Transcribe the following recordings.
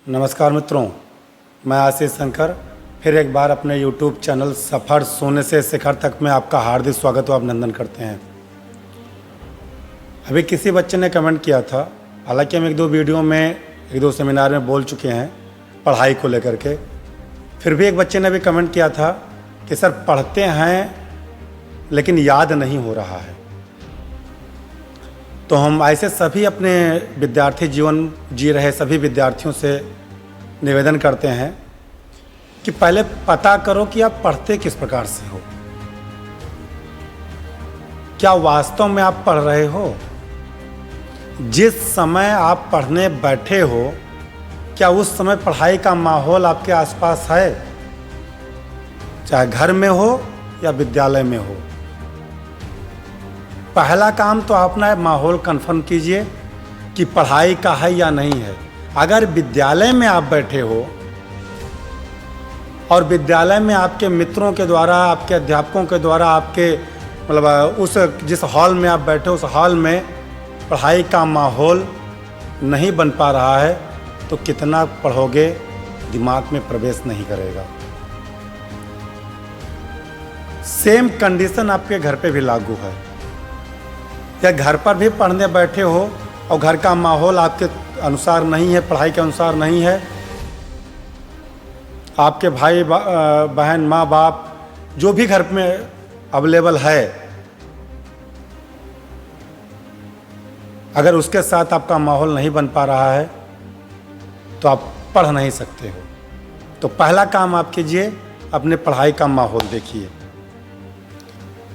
नमस्कार मित्रों, मैं आशीष शंकर फिर एक बार अपने YouTube चैनल सफ़र शून्य से शिखर तक में आपका हार्दिक स्वागत व अभिनंदन करते हैं। अभी किसी बच्चे ने कमेंट किया था, हालांकि हम एक दो सेमिनार में बोल चुके हैं पढ़ाई को लेकर के, फिर भी एक बच्चे ने भी कमेंट किया था कि सर पढ़ते हैं लेकिन याद नहीं हो रहा है। तो हम ऐसे सभी अपने विद्यार्थी जीवन जी रहे सभी विद्यार्थियों से निवेदन करते हैं कि पहले पता करो कि आप पढ़ते किस प्रकार से हो। क्या वास्तव में आप पढ़ रहे हो? जिस समय आप पढ़ने बैठे हो, क्या उस समय पढ़ाई का माहौल आपके आसपास है? चाहे घर में हो या विद्यालय में हो। पहला काम तो अपना माहौल कंफर्म कीजिए कि पढ़ाई का है या नहीं है। अगर विद्यालय में आप बैठे हो और विद्यालय में आपके मित्रों के द्वारा, आपके अध्यापकों के द्वारा, आपके उस जिस हॉल में आप बैठे हो उस हॉल में पढ़ाई का माहौल नहीं बन पा रहा है, तो कितना पढ़ोगे दिमाग में प्रवेश नहीं करेगा। सेम कंडीशन आपके घर पे भी लागू है। या घर पर भी पढ़ने बैठे हो और घर का माहौल आपके अनुसार नहीं है, पढ़ाई के अनुसार नहीं है, आपके भाई बहन, माँ बाप जो भी घर में अवेलेबल है, अगर उसके साथ आपका माहौल नहीं बन पा रहा है तो आप पढ़ नहीं सकते हो। तो पहला काम आप कीजिए, अपने पढ़ाई का माहौल देखिए।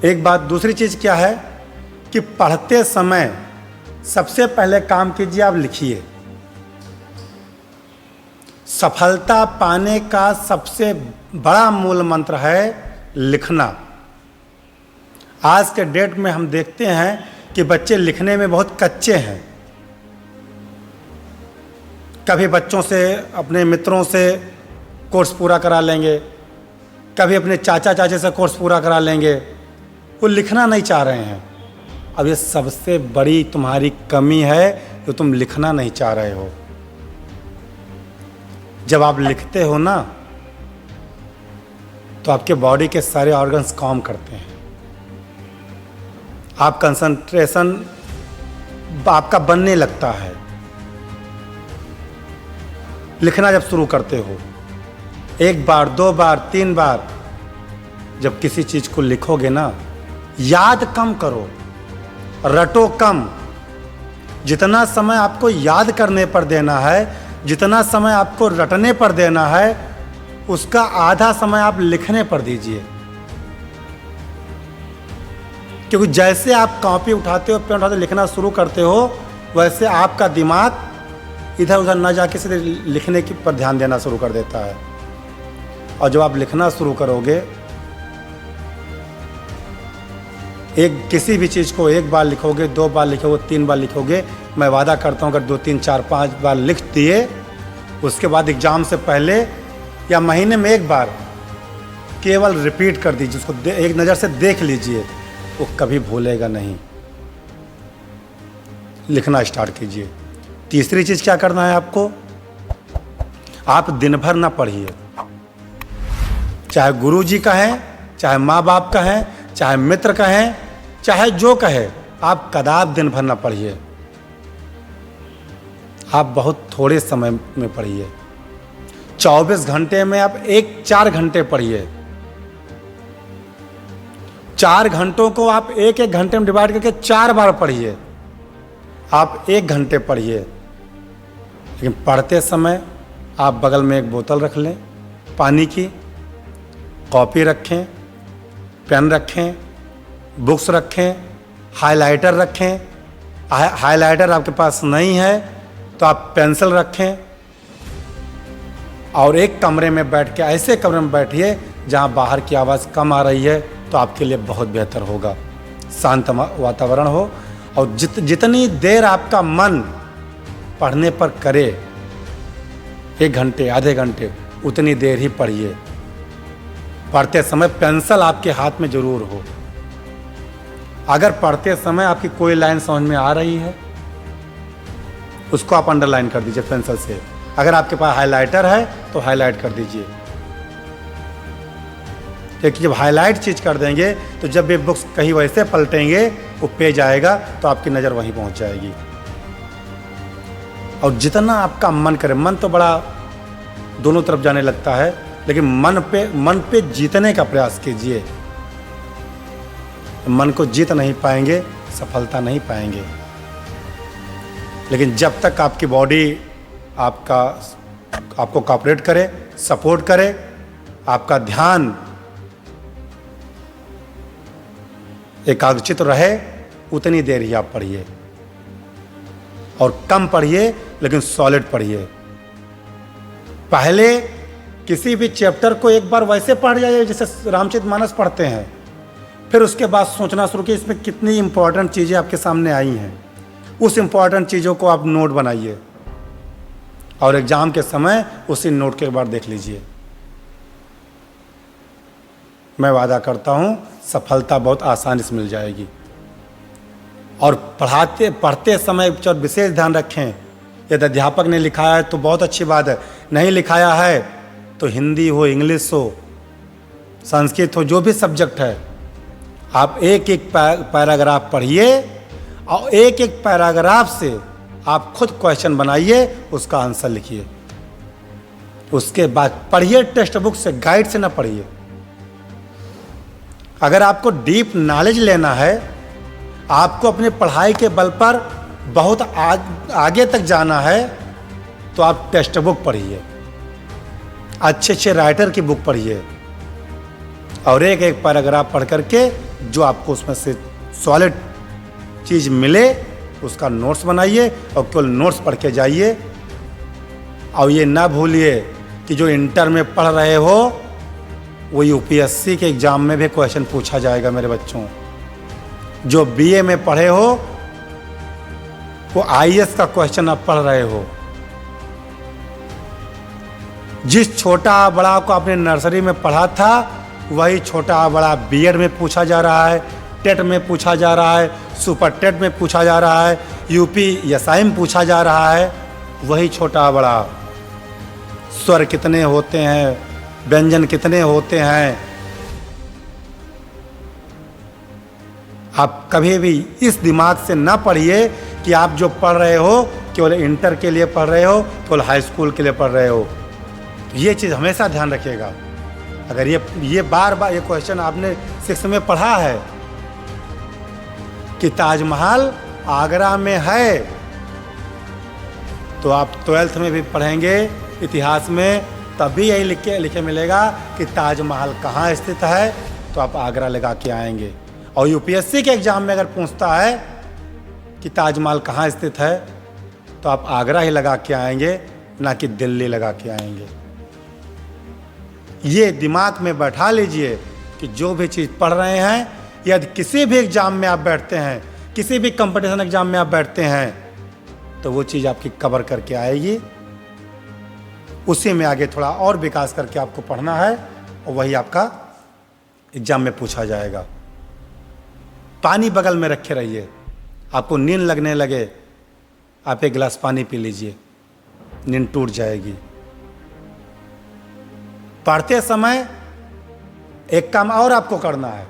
एक बात, दूसरी चीज़ क्या है कि पढ़ते समय सबसे पहले काम कीजिए, आप लिखिए। सफलता पाने का सबसे बड़ा मूल मंत्र है लिखना। आज के डेट में हम देखते हैं कि बच्चे लिखने में बहुत कच्चे हैं। कभी बच्चों से, अपने मित्रों से कोर्स पूरा करा लेंगे, कभी अपने चाचा चाची से कोर्स पूरा करा लेंगे, वो लिखना नहीं चाह रहे हैं। अब ये सबसे बड़ी तुम्हारी कमी है जो तुम लिखना नहीं चाह रहे हो। जब आप लिखते हो ना, तो आपके बॉडी के सारे ऑर्गन्स काम करते हैं। आप कंसंट्रेशन आपका बनने लगता है। लिखना जब शुरू करते हो, एक बार, दो बार, तीन बार, जब किसी चीज़ को लिखोगे ना, याद कम करो, रटो कम। जितना समय आपको याद करने पर देना है, जितना समय आपको रटने पर देना है, उसका आधा समय आप लिखने पर दीजिए। क्योंकि जैसे आप कॉपी उठाते हो, पेन उठाते हो, लिखना शुरू करते हो, वैसे आपका दिमाग इधर उधर न जाके सीधे लिखने की पर ध्यान देना शुरू कर देता है। और जब आप लिखना शुरू करोगे, किसी भी चीज़ को एक बार लिखोगे, दो बार लिखोगे, तीन बार लिखोगे, मैं वादा करता हूँ अगर 2, 3, 4, 5 बार लिख दिए, उसके बाद एग्ज़ाम से पहले या महीने में एक बार केवल रिपीट कर दीजिए, उसको एक नज़र से देख लीजिए, वो कभी भूलेगा नहीं। लिखना स्टार्ट कीजिए। तीसरी चीज़ क्या करना है आपको, आप दिन भर ना पढ़िए। चाहे गुरुजी कहें, चाहे माँ बाप कहें, चाहे मित्र कहें, चाहे जो कहे, आप कदाप दिन भर ना पढ़िए। आप बहुत थोड़े समय में पढ़िए। 24 घंटे में आप 4 घंटे पढ़िए। 4 घंटों को आप 1 घंटे में डिवाइड करके 4 बार पढ़िए। आप 1 घंटे पढ़िए, लेकिन पढ़ते समय आप बगल में एक बोतल रख लें पानी की, कॉपी रखें, पेन रखें, बुक्स रखें, हाइलाइटर रखें। हाइलाइटर आपके पास नहीं है तो आप पेंसिल रखें, और एक कमरे में बैठ के, ऐसे कमरे में बैठिए जहां बाहर की आवाज़ कम आ रही है, तो आपके लिए बहुत बेहतर होगा। शांत वातावरण हो, और जितनी देर आपका मन पढ़ने पर करे, 1 घंटे, आधे घंटे, उतनी देर ही पढ़िए। पढ़ते समय पेंसिल आपके हाथ में जरूर हो। अगर पढ़ते समय आपकी कोई लाइन समझ में आ रही है, उसको आप अंडरलाइन कर दीजिए पेंसिल से। अगर आपके पास हाइलाइटर है तो हाईलाइट कर दीजिए, क्योंकि जब हाईलाइट चीज़ कर देंगे तो जब भी बुक्स कहीं वैसे पलटेंगे वो पेज आएगा तो आपकी नज़र वहीं पहुंच जाएगी। और जितना आपका मन करे, मन तो बड़ा दोनों तरफ जाने लगता है, लेकिन मन पे जीतने का प्रयास कीजिए। मन को जीत नहीं पाएंगे, सफलता नहीं पाएंगे। लेकिन जब तक आपकी बॉडी आपको कॉपरेट करे, सपोर्ट करे, आपका ध्यान एकाग्रचित रहे, उतनी देर ही आप पढ़िए, और कम पढ़िए लेकिन सॉलिड पढ़िए। पहले किसी भी चैप्टर को एक बार वैसे पढ़ जाइए जैसे रामचरितमानस पढ़ते हैं, फिर उसके बाद सोचना शुरू किए इसमें कितनी इंपॉर्टेंट चीज़ें आपके सामने आई हैं। उस इंपॉर्टेंट चीज़ों को आप नोट बनाइए और एग्ज़ाम के समय उसी नोट के बाद देख लीजिए। मैं वादा करता हूँ सफलता बहुत आसानी से मिल जाएगी। और पढ़ते समय विशेष ध्यान रखें, यदि अध्यापक ने लिखाया है तो बहुत अच्छी बात है, नहीं लिखाया है तो हिंदी हो, इंग्लिश हो, संस्कृत हो, जो भी सब्जेक्ट है, आप एक एक पैराग्राफ पढ़िए और एक एक पैराग्राफ से आप खुद क्वेश्चन बनाइए, उसका आंसर लिखिए। उसके बाद पढ़िए टेक्स्ट बुक से, गाइड से ना पढ़िए। अगर आपको डीप नॉलेज लेना है, आपको अपनी पढ़ाई के बल पर बहुत आगे तक जाना है, तो आप टेक्स्ट बुक पढ़िए, अच्छे अच्छे राइटर की बुक पढ़िए और एक एक पैराग्राफ पढ़ करके जो आपको उसमें से सॉलिड चीज़ मिले उसका नोट्स बनाइए और केवल नोट्स पढ़ के जाइए। और ये ना भूलिए कि जो इंटर में पढ़ रहे हो वो यूपीएससी के एग्ज़ाम में भी क्वेश्चन पूछा जाएगा मेरे बच्चों। जो बीए में पढ़े हो वो आईएएस का क्वेश्चन आप पढ़ रहे हो। जिस छोटा बड़ा को आपने नर्सरी में पढ़ा था वही छोटा बड़ा बीएड में पूछा जा रहा है, टेट में पूछा जा रहा है, सुपर टेट में पूछा जा रहा है, यूपीएसआई में पूछा जा रहा है। वही छोटा बड़ा स्वर कितने होते हैं, व्यंजन कितने होते हैं, आप कभी भी इस दिमाग से ना पढ़िए कि आप जो पढ़ रहे हो केवल इंटर के लिए पढ़ रहे हो, केवल हाई स्कूल के लिए पढ़ रहे हो। तो ये चीज़ हमेशा ध्यान रखिएगा। अगर ये बार बार ये क्वेश्चन आपने 6 में पढ़ा है कि ताजमहल आगरा में है, तो आप 12th में भी पढ़ेंगे इतिहास में, तब भी यही लिखे मिलेगा कि ताजमहल कहाँ स्थित है, तो आप आगरा लगा के आएंगे। और यूपीएससी के एग्ज़ाम में अगर पूछता है कि ताजमहल कहाँ स्थित है, तो आप आगरा ही लगा के आएंगे, ना कि दिल्ली लगा के आएंगे। ये दिमाग में बैठा लीजिए कि जो भी चीज़ पढ़ रहे हैं, यदि किसी भी एग्ज़ाम में आप बैठते हैं, किसी भी कंपटीशन एग्ज़ाम में आप बैठते हैं, तो वो चीज़ आपकी कवर करके आएगी। उसी में आगे थोड़ा और विकास करके आपको पढ़ना है और वही आपका एग्ज़ाम में पूछा जाएगा। पानी बगल में रखे रहिए। आपको नींद लगने लगे, आप एक गिलास पानी पी लीजिए, नींद टूट जाएगी। पढ़ते समय एक काम और आपको करना है,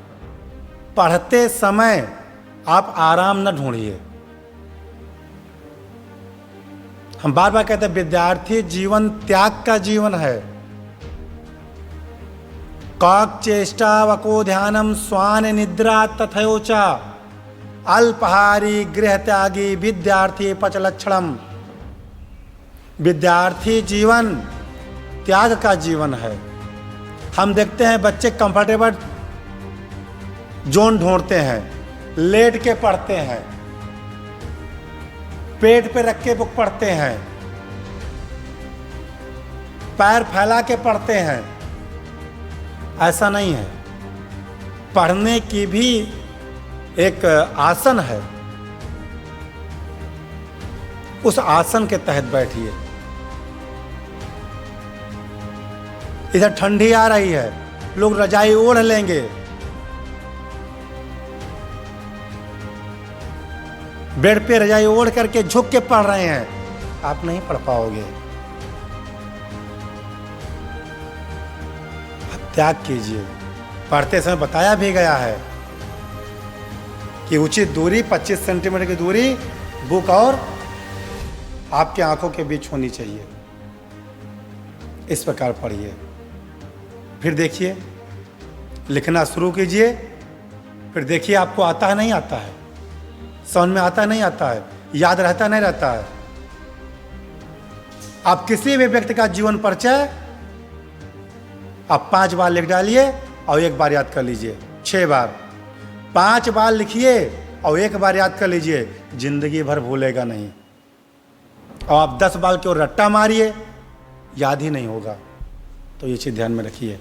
पढ़ते समय आप आराम न ढूंढिए। हम बार बार कहते हैं विद्यार्थी जीवन त्याग का जीवन है। काक चेष्टा वको ध्यानम स्वान निद्रा तथयोचा अल्पहारी गृह त्यागी विद्यार्थी पच लक्षणम। विद्यार्थी जीवन त्याग का जीवन है। हम देखते हैं बच्चे कंफर्टेबल जोन ढूंढते हैं, लेट के पढ़ते हैं, पेट पे रख के बुक पढ़ते हैं, पैर फैला के पढ़ते हैं। ऐसा नहीं है। पढ़ने की भी एक आसन है, उस आसन के तहत बैठिए। इधर ठंडी आ रही है, लोग रजाई ओढ़ लेंगे, बेड पे रजाई ओढ़ करके झुक के पढ़ रहे हैं, आप नहीं पढ़ पाओगे। त्याग कीजिए। पढ़ते समय बताया भी गया है कि उचित दूरी 25 सेंटीमीटर की दूरी बुक और आपके आंखों के बीच होनी चाहिए। इस प्रकार पढ़िए। फिर देखिए, लिखना शुरू कीजिए। फिर देखिए आपको आता है नहीं आता है, समझ में आता नहीं आता है, याद रहता नहीं रहता है। आप किसी भी व्यक्ति का जीवन परिचय आप 5 बार लिख डालिए और 1 बार याद कर लीजिए। 6 बार, 5 बार लिखिए और 1 बार याद कर लीजिए, जिंदगी भर भूलेगा नहीं। और आप 10 बार की ओर रट्टा मारिए, याद ही नहीं होगा। तो ये चीज़ ध्यान में रखिए।